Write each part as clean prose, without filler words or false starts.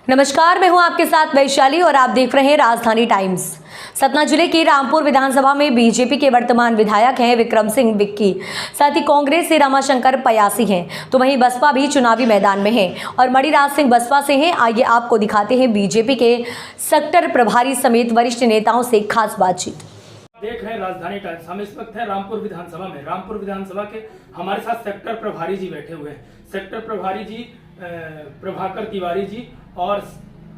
नमस्कार, मैं हूं आपके साथ वैशाली और आप देख रहे हैं राजधानी टाइम्स। सतना जिले की रामपुर विधानसभा में बीजेपी के वर्तमान विधायक हैं विक्रम सिंह बिक्की, साथ ही कांग्रेस से रमाशंकर पयासी हैं, तो वहीं बसपा भी चुनावी मैदान में है और मणिराज सिंह बसपा से हैं। आइए आपको दिखाते हैं बीजेपी के सेक्टर प्रभारी समेत वरिष्ठ नेताओं से खास बातचीत। देख रहे हैं राजधानी टाइम्स। हम इस वक्त है रामपुर विधानसभा में। रामपुर विधानसभा के हमारे साथ सेक्टर प्रभारी जी बैठे हुए हैं। सेक्टर प्रभारी जी प्रभाकर तिवारी जी और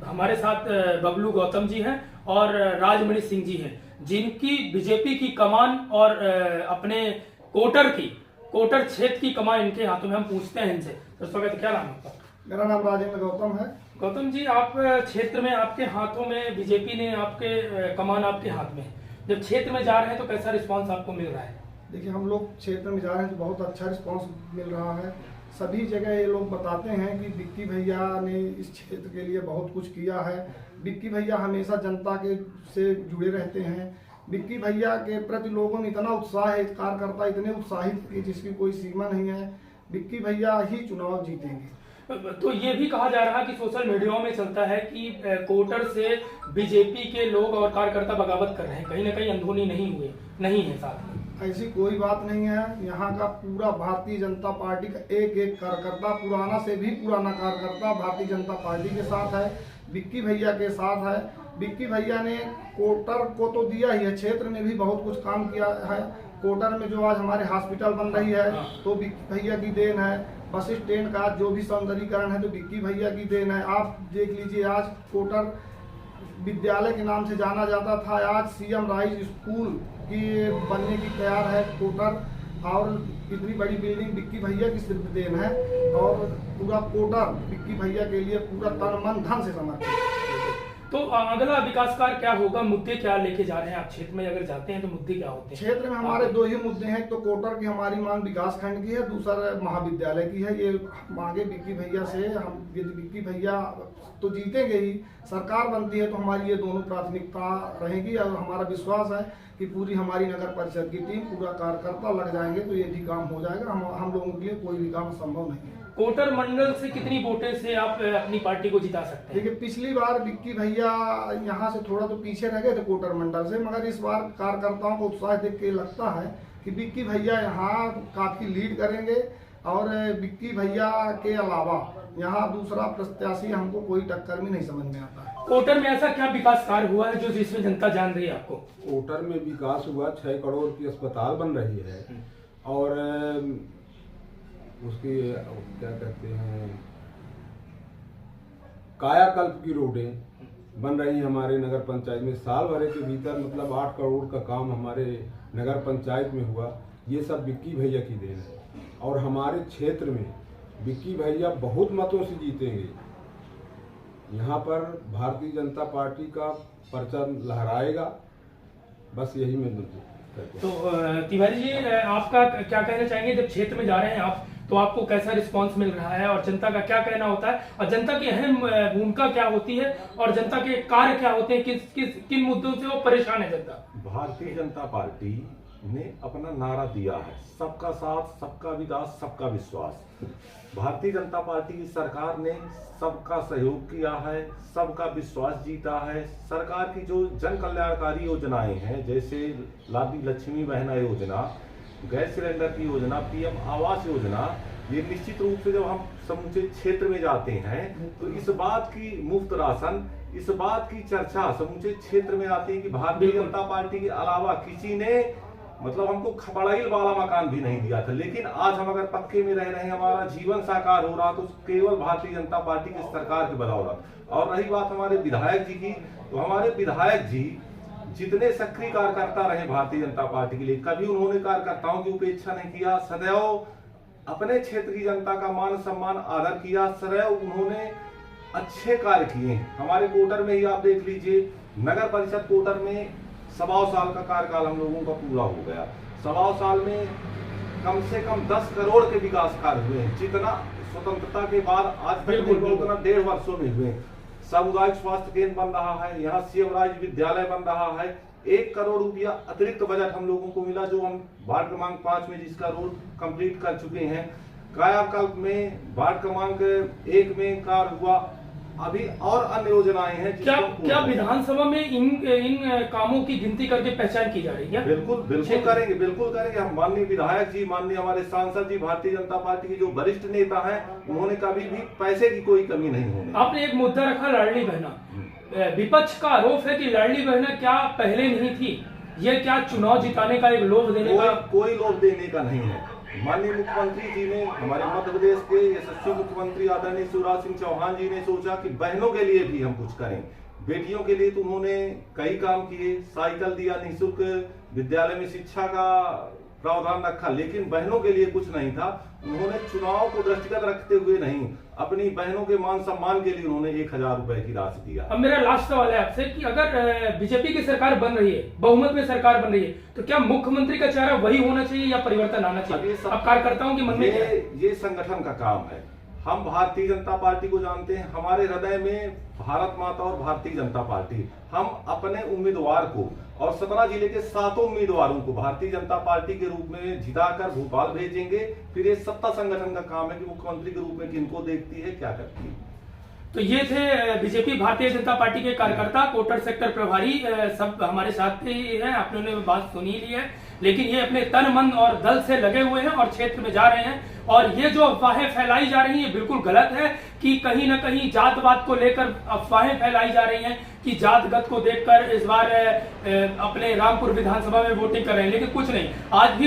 हमारे साथ बबलू गौतम जी हैं और राजमणि सिंह जी हैं, जिनकी बीजेपी की कमान और अपने कोटर क्षेत्र की कमान इनके हाथों में। हम पूछते हैं इनसे। तो स्वागत, क्या नाम है आपका? मेरा नाम राजेंद्र गौतम है। गौतम जी, आप क्षेत्र में आपके हाथों में बीजेपी ने आपके कमान आपके हाथ में, जब क्षेत्र में जा रहे हैं तो कैसा रिस्पांस आपको मिल रहा है? देखिए, हम लोग क्षेत्र में जा रहे हैं तो बहुत अच्छा रिस्पांस मिल रहा है। सभी जगह ये लोग बताते हैं कि बिक्की भैया ने इस क्षेत्र के लिए बहुत कुछ किया है। बिक्की भैया हमेशा जनता के से जुड़े रहते हैं। बिक्की भैया के प्रति लोगों में इतना उत्साह है, कार्यकर्ता इतने उत्साहित कि जिसकी कोई सीमा नहीं है। बिक्की भैया ही चुनाव जीतेंगे। तो ये भी कहा जा रहा है कि सोशल मीडिया में चलता है कि कोटर से बीजेपी के लोग और कार्यकर्ता बगावत कर रहे हैं, कहीं ना कहीं अंदरूनी नहीं है साथ में। ऐसी कोई बात नहीं है। यहाँ का पूरा भारतीय जनता पार्टी का एक एक कार्यकर्ता, पुराना से भी पुराना कार्यकर्ता भारतीय जनता पार्टी के साथ है, बिक्की भैया के साथ है। बिक्की भैया ने कोटर को तो दिया ही है, क्षेत्र में भी बहुत कुछ काम किया है। कोटर में जो आज हमारे हॉस्पिटल बन रही है तो बिक्की भैया की देन है। बस स्टैंड का जो भी सौंदर्यीकरण है तो बिक्की भैया की देन है। आप देख लीजिए, आज कोटर विद्यालय के नाम से जाना जाता था, आज सीएम राइज स्कूल की बनने की तैयार है कोटर। और इतनी बड़ी बिल्डिंग बिक्की भैया की सिर्फ देन है और पूरा कोटर बिक्की भैया के लिए पूरा तन मन धन से समर्पित है। तो अगला विकास कार्य क्या होगा? मुद्दे क्या लेके जा रहे हैं आप क्षेत्र में? अगर जाते हैं तो मुद्दे क्या होते हैं? क्षेत्र में हमारे दो ही मुद्दे हैं। तो कोटर की हमारी मांग विकास खंड की है, दूसरा महाविद्यालय की है। ये मांगे बिक्की भैया से। हम बिक्की भैया तो जीतेंगे ही, सरकार बनती है तो हमारी ये दोनों प्राथमिकता रहेगी और हमारा विश्वास है कि पूरी हमारी नगर परिषद की टीम, पूरा कार्यकर्ता लग जाएंगे तो ये भी काम हो जाएगा। हम लोगों के लिए कोई भी काम संभव नहीं है। कोटर मंडल से कितनी वोटें से आप अपनी पार्टी को जिता सकते हैं? देखिए, पिछली बार बिक्की भैया यहाँ से थोड़ा तो पीछे रह गए थे कोटर मंडल से, मगर इस बार कार्यकर्ताओं को उत्साह देख के लगता है कि बिक्की भैया यहाँ काफी लीड करेंगे। और बिक्की भैया के अलावा यहाँ दूसरा प्रत्याशी हमको कोई टक्कर में नहीं समझ में आता है। कोटर में ऐसा क्या विकास कार्य हुआ है जो जिसमें जनता जान रही है आपको? कोटर में विकास हुआ, 6 करोड़ की अस्पताल बन रही है और उसकी क्या कहते हैं, कायाकल्प की रोडें बन रही हैं हमारे नगर पंचायत में। साल भर के भीतर मतलब 8 करोड़ का काम हमारे नगर पंचायत में हुआ। ये सब बिक्की भैया की देन है और हमारे क्षेत्र में बिक्की भैया बहुत मतों से जीतेंगे। यहाँ पर भारतीय जनता पार्टी का पर्चा लहराएगा। बस यही मैं तो तिवारी जी, आपका क्या कहना चाहेंगे? जब क्षेत्र में जा रहे हैं आप तो आपको कैसा रिस्पांस मिल रहा है और जनता का क्या कहना होता है और जनता की अहम भूमिका क्या होती है और जनता के कार्य क्या होते हैं? किन मुद्दों से वो परेशान है जनता? भारतीय जनता पार्टी ने अपना नारा दिया है, सबका साथ, सबका विकास, सबका विश्वास। भारतीय जनता पार्टी की सरकार ने सबका सहयोग किया है, सबका विश्वास जीता है। सरकार की जो जन कल्याणकारी योजनाएं हैं, जैसे लाडली लक्ष्मी बहना योजना, गैस सिलेंडर की योजना, पीएम आवास योजना, ये निश्चित रूप से जब हम समूचे क्षेत्र में जाते हैं तो इस बात की मुफ्त राशन, इस बात की चर्चा समूचे क्षेत्र में आती है कि भारतीय जनता पार्टी के अलावा किसी ने मतलब हमको खपड़ाइल वाला मकान भी नहीं दिया था। लेकिन आज हम अगर पक्के में रह रहे हैं, हमारा जीवन साकार हो रहा तो केवल भारतीय जनता पार्टी की सरकार की बदौलत। और रही बात हमारे विधायक जी की, तो हमारे विधायक जी जितने सक्रिय कार्यकर्ता रहे भारतीय जनता पार्टी के लिए, कभी उन्होंने कार्यकर्ताओं की उपेक्षा नहीं किया। सदैव अपने क्षेत्र की जनता का मान सम्मान आदर किया। सदैव उन्होंने अच्छे कार्य किए हैं। हमारे कोटर में ही आप देख लीजिए, नगर परिषद कोटर में 1.25 साल का कार्यकाल हम लोगों का पूरा हो गया। 1.25 साल में कम से कम 10 करोड़ के विकास कार्य हुए हैं, जितना स्वतंत्रता के बाद आज तक उतना 1.5 वर्षों में हुए। सामुदायिक स्वास्थ्य केंद्र बन रहा है, यहाँ सीएम राज विद्यालय बन रहा है। 1 करोड़ रुपया अतिरिक्त बजट हम लोगों को मिला, जो हम वार्ड क्रमांक 5 में जिसका रोड कंप्लीट कर चुके हैं। कायाकल्प में वार्ड क्रमांक 1 में कार्य हुआ अभी और अन्य योजनाएं हैं क्या जिसको क्या विधानसभा में इन कामों की गिनती करके पहचान की जा रही है? बिल्कुल बिल्कुल करेंगे, बिल्कुल करेंगे। हम माननीय विधायक जी, माननीय हमारे सांसद जी, भारतीय जनता पार्टी के जो वरिष्ठ नेता हैं, उन्होंने कभी भी पैसे की कोई कमी नहीं होने। आपने एक मुद्दा रखा लाडली बहना। विपक्ष का आरोप है कि लाडली बहना क्या पहले नहीं थी? ये क्या चुनाव जिताने का एक लोभ देने का? कोई लोभ देने का नहीं है। माननीय मुख्यमंत्री जी ने, हमारे मध्य प्रदेश के यशस्वी मुख्यमंत्री आदरणीय शिवराज सिंह चौहान जी ने सोचा कि बहनों के लिए भी हम कुछ करें। बेटियों के लिए तो उन्होंने कई काम किए, साइकिल दिया, निःशुल्क विद्यालय में शिक्षा का प्रावधान रखा, लेकिन बहनों के लिए कुछ नहीं था। उन्होंने चुनाव को दृष्टिगत रखते हुए नहीं, अपनी बहनों के मान सम्मान के लिए उन्होंने 1000 रुपए की राशि दिया। अब मेरा लास्ट सवाल है आपसे कि अगर बीजेपी की सरकार बन रही है, बहुमत में सरकार बन रही है, तो क्या मुख्यमंत्री का चेहरा वही होना चाहिए या परिवर्तन आना चाहिए? अब कार्यकर्ताओं के मन में क्या है? ये संगठन का काम है। हम भारतीय जनता पार्टी को जानते हैं, हमारे हृदय में भारत माता और भारतीय जनता पार्टी। हम अपने उम्मीदवार को और सतना जिले के 7 उम्मीदवारों को भारतीय जनता पार्टी के रूप में जिताकर भोपाल भेजेंगे। फिर ये सत्ता संगठन का काम है कि मुख्यमंत्री के रूप में किनको देखती है, क्या करती है। तो ये थे बीजेपी भारतीय जनता पार्टी के कार्यकर्ता, कोटर सेक्टर प्रभारी, सब हमारे साथ ही हैं। आपने बात सुनी ली है, लेकिन ये अपने तन मन और दल से लगे हुए हैं और क्षेत्र में जा रहे हैं। और ये जो अफवाहें फैलाई जा रही हैं बिल्कुल गलत है कि कहीं ना कहीं जातवाद को लेकर अफवाहें फैलाई जा रही हैं कि जातगत को देखकर इस बार अपने रामपुर विधानसभा में वोटिंग कर रहे हैं, लेकिन कुछ नहीं। आज भी